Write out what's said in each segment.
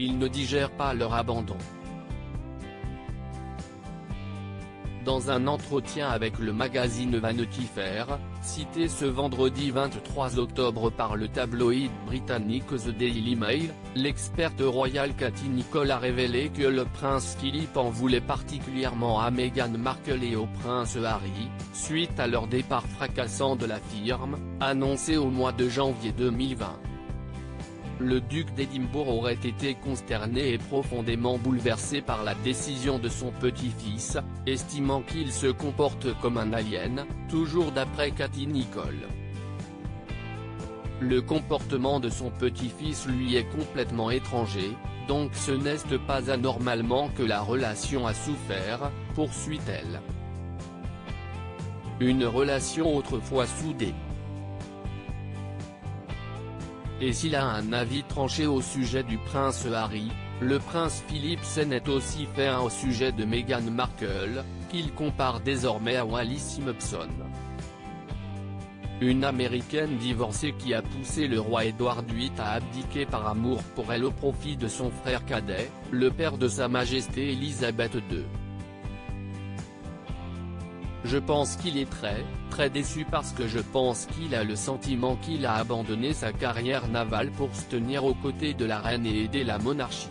ils ne digèrent pas leur abandon. Dans un entretien avec le magazine Vanity Fair, cité ce vendredi 23 octobre par le tabloïd britannique The Daily Mail, l'experte royale Cathy Nicholl a révélé que le prince Philippe en voulait particulièrement à Meghan Markle et au prince Harry, suite à leur départ fracassant de la firme, annoncé au mois de janvier 2020. Le duc d'Édimbourg aurait été consterné et profondément bouleversé par la décision de son petit-fils, estimant qu'il se comporte comme un alien, toujours d'après Cathy Nicholl. Le comportement de son petit-fils lui est complètement étranger, donc ce n'est pas anormalement que la relation a souffert, poursuit-elle. Une relation autrefois soudée. Et s'il a un avis tranché au sujet du prince Harry, le prince Philippe s'en est aussi fait un au sujet de Meghan Markle, qu'il compare désormais à Wallis Simpson. Une américaine divorcée qui a poussé le roi Édouard VIII à abdiquer par amour pour elle au profit de son frère cadet, le père de Sa Majesté Elisabeth II. Je pense qu'il est très déçu parce que je pense qu'il a le sentiment qu'il a abandonné sa carrière navale pour se tenir aux côtés de la reine et aider la monarchie.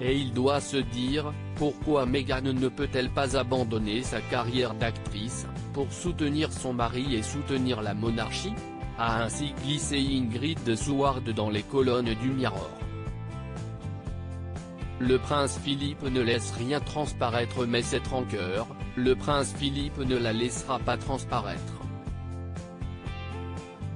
Et il doit se dire, pourquoi Meghan ne peut-elle pas abandonner sa carrière d'actrice, pour soutenir son mari et soutenir la monarchie, a ainsi glissé Ingrid Seward dans les colonnes du Mirror. Le prince Philippe ne laisse rien transparaître mais cette rancœur, le prince Philippe ne la laissera pas transparaître.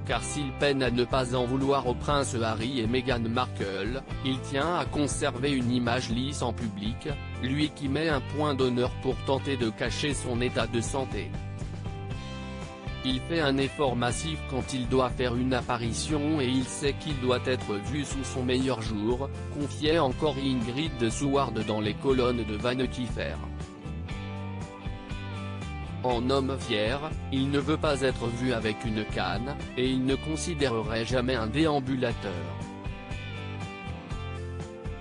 Car s'il peine à ne pas en vouloir au prince Harry et Meghan Markle, il tient à conserver une image lisse en public, lui qui met un point d'honneur pour tenter de cacher son état de santé. Il fait un effort massif quand il doit faire une apparition et il sait qu'il doit être vu sous son meilleur jour, confiait encore Ingrid Seward dans les colonnes de Vanity Fair. En homme fier, il ne veut pas être vu avec une canne, et il ne considérerait jamais un déambulateur.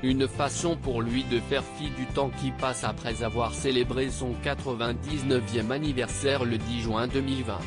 Une façon pour lui de faire fi du temps qui passe après avoir célébré son 99e anniversaire le 10 juin 2020.